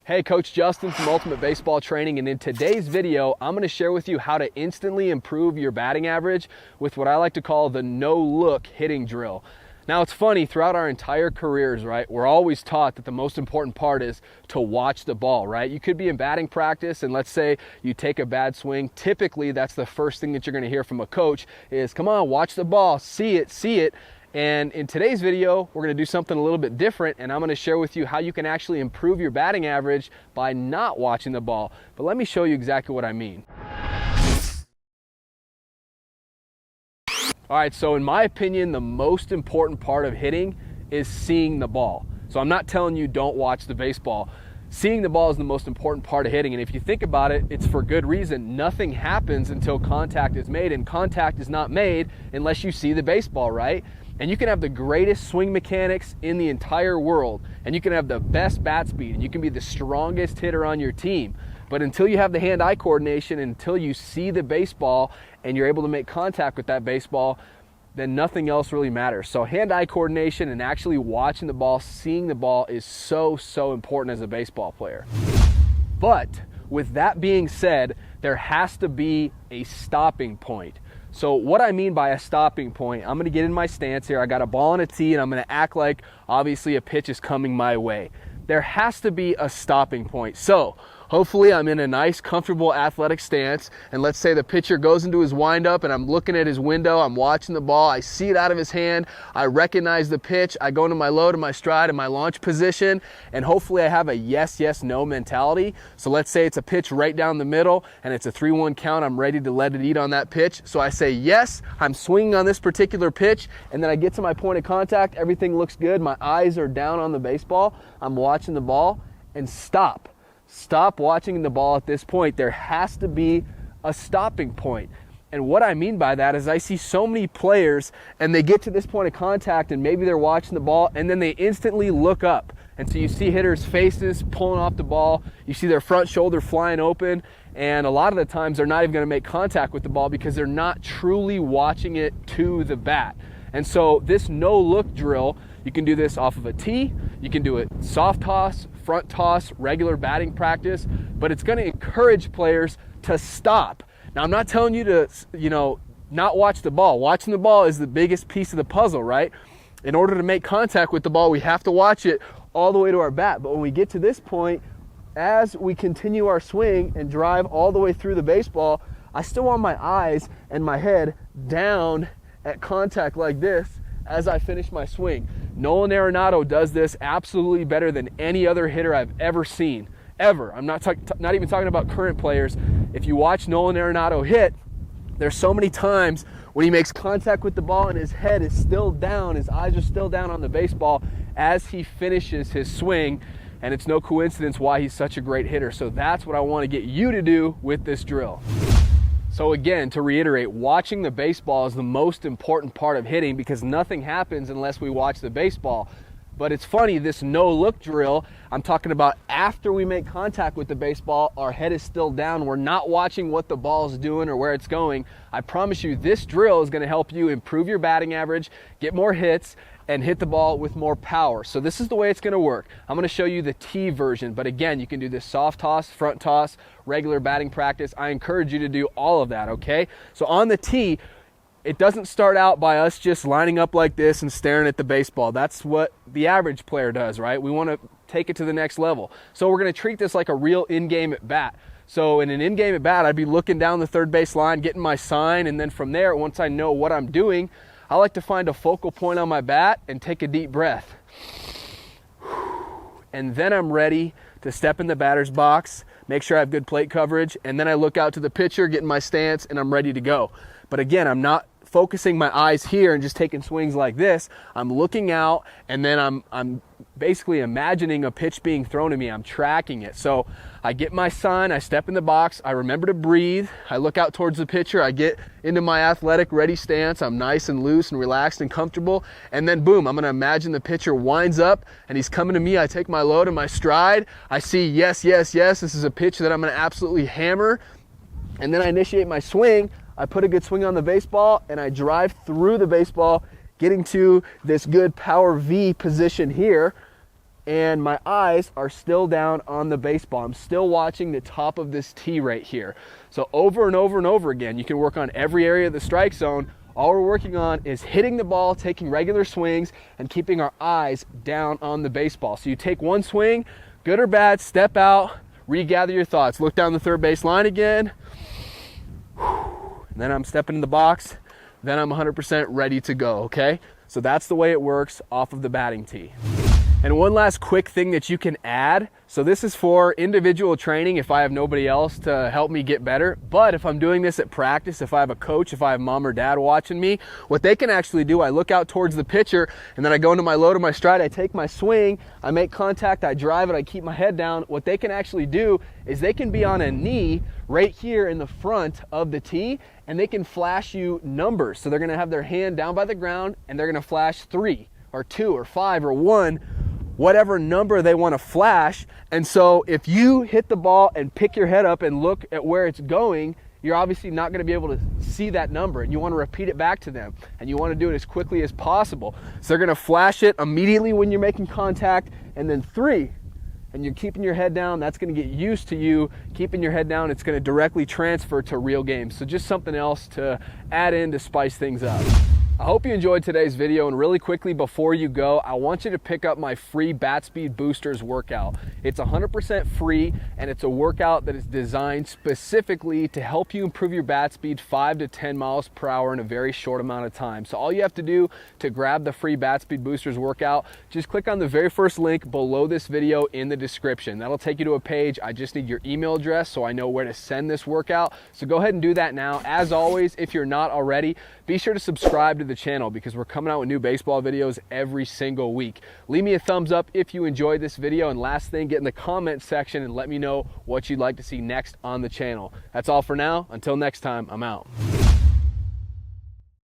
Hey, Coach Justin from Ultimate Baseball Training, and in today's video, I'm going to share with you how to instantly improve your batting average with what I like to call the no-look hitting drill. Now, it's funny, throughout our entire careers, right, we're always taught that the most important part is to watch the ball, right? You could be in batting practice, and let's say you take a bad swing. Typically, that's the first thing that you're going to hear from a coach is, come on, watch the ball, see it, see it. And in today's video, we're going to do something a little bit different, and I'm going to share with you how you can actually improve your batting average by not watching the ball. But let me show you exactly what I mean. All right, so in my opinion, the most important part of hitting is seeing the ball. So I'm not telling you don't watch the baseball. Seeing the ball is the most important part of hitting, and if you think about it, it's for good reason. Nothing happens until contact is made, and contact is not made unless you see the baseball, right? And you can have the greatest swing mechanics in the entire world, and you can have the best bat speed, and you can be the strongest hitter on your team. But until you have the hand-eye coordination, until you see the baseball and you're able to make contact with that baseball, then nothing else really matters. So hand-eye coordination and actually watching the ball, seeing the ball is so important as a baseball player. But with that being said, there has to be a stopping point. So what I mean by a stopping point, I'm going to get in my stance here. I got a ball on a tee, and I'm going to act like obviously a pitch is coming my way. There has to be a stopping point. So hopefully I'm in a nice, comfortable, athletic stance, and let's say the pitcher goes into his windup and I'm looking at his window, I'm watching the ball, I see it out of his hand, I recognize the pitch, I go into my load and my stride and my launch position, and hopefully I have a yes, yes, no mentality. So let's say it's a pitch right down the middle and it's a 3-1 count, I'm ready to let it eat on that pitch. So I say yes, I'm swinging on this particular pitch, and then I get to my point of contact, everything looks good, my eyes are down on the baseball, I'm watching the ball, and stop. Stop watching the ball at this point. There has to be a stopping point. And what I mean by that is I see so many players and they get to this point of contact and maybe they're watching the ball and then they instantly look up. And so you see hitters' faces pulling off the ball. You see their front shoulder flying open. And a lot of the times they're not even going to make contact with the ball because they're not truly watching it to the bat. And so this no-look drill, you can do this off of a tee, you can do it soft toss, front toss, regular batting practice, but it's going to encourage players to stop. Now, I'm not telling you to, not watch the ball. Watching the ball is the biggest piece of the puzzle, right? In order to make contact with the ball, we have to watch it all the way to our bat. But when we get to this point, as we continue our swing and drive all the way through the baseball, I still want my eyes and my head down at contact like this as I finish my swing. Nolan Arenado does this absolutely better than any other hitter I've ever seen, ever. I'm not even talking about current players. If you watch Nolan Arenado hit, there's so many times when he makes contact with the ball and his head is still down, his eyes are still down on the baseball as he finishes his swing, and it's no coincidence why he's such a great hitter. So that's what I want to get you to do with this drill. So again, to reiterate, watching the baseball is the most important part of hitting because nothing happens unless we watch the baseball. But it's funny, this no-look drill, I'm talking about after we make contact with the baseball, our head is still down. We're not watching what the ball is doing or where it's going. I promise you, this drill is going to help you improve your batting average, get more hits, and hit the ball with more power. So this is the way it's going to work. I'm going to show you the T version, but again, you can do this soft toss, front toss, regular batting practice. I encourage you to do all of that, okay? So on the T, it doesn't start out by us just lining up like this and staring at the baseball. That's what the average player does, right? We want to take it to the next level. So we're going to treat this like a real in-game at bat. So in an in-game at bat, I'd be looking down the third base line, getting my sign, and then from there, once I know what I'm doing, I like to find a focal point on my bat and take a deep breath. And then I'm ready to step in the batter's box, make sure I have good plate coverage, and then I look out to the pitcher, get in my stance, and I'm ready to go. But again, I'm not focusing my eyes here and just taking swings like this. I'm looking out, and then I'm basically imagining a pitch being thrown at me. I'm tracking it. So I get my sign, I step in the box, I remember to breathe, I look out towards the pitcher, I get into my athletic ready stance, I'm nice and loose and relaxed and comfortable, and then boom, I'm going to imagine the pitcher winds up and he's coming to me. I take my load and my stride, I see yes, yes, yes, this is a pitch that I'm going to absolutely hammer, and then I initiate my swing. I put a good swing on the baseball and I drive through the baseball, getting to this good power V position here. and my eyes are still down on the baseball. I'm still watching the top of this tee right here. So over and over and over again, you can work on every area of the strike zone. All we're working on is hitting the ball, taking regular swings, and keeping our eyes down on the baseball. So you take one swing, good or bad, step out, regather your thoughts. Look down the third base line again. And then I'm stepping in the box. Then I'm 100% ready to go, okay? So that's the way it works off of the batting tee. And one last quick thing that you can add. So this is for individual training if I have nobody else to help me get better. But if I'm doing this at practice, if I have a coach, if I have mom or dad watching me, what they can actually do, I look out towards the pitcher and then I go into my load or my stride, I take my swing, I make contact, I drive it, I keep my head down. What they can actually do is they can be on a knee right here in the front of the tee and they can flash you numbers. So they're gonna have their hand down by the ground and they're gonna flash 3 or 2 or 5 or 1, whatever number they want to flash. And so if you hit the ball and pick your head up and look at where it's going, you're obviously not going to be able to see that number, and you want to repeat it back to them, and you want to do it as quickly as possible. So they're going to flash it immediately when you're making contact, and then 3, and you're keeping your head down. That's going to get used to you keeping your head down. It's going to directly transfer to real games. So just something else to add in to spice things up. I hope you enjoyed today's video, and really quickly before you go, I want you to pick up my free Bat Speed Boosters workout. It's 100% free, and it's a workout that is designed specifically to help you improve your bat speed 5 to 10 miles per hour in a very short amount of time. So all you have to do to grab the free Bat Speed Boosters workout, just click on the very first link below this video in the description. That'll take you to a page. I just need your email address so I know where to send this workout. So go ahead and do that now. As always, if you're not already, be sure to subscribe to the channel because we're coming out with new baseball videos every single week. Leave me a thumbs up if you enjoyed this video, and last thing, get in the comment section and let me know what you'd like to see next on the channel. That's all for now. Until next time, I'm out.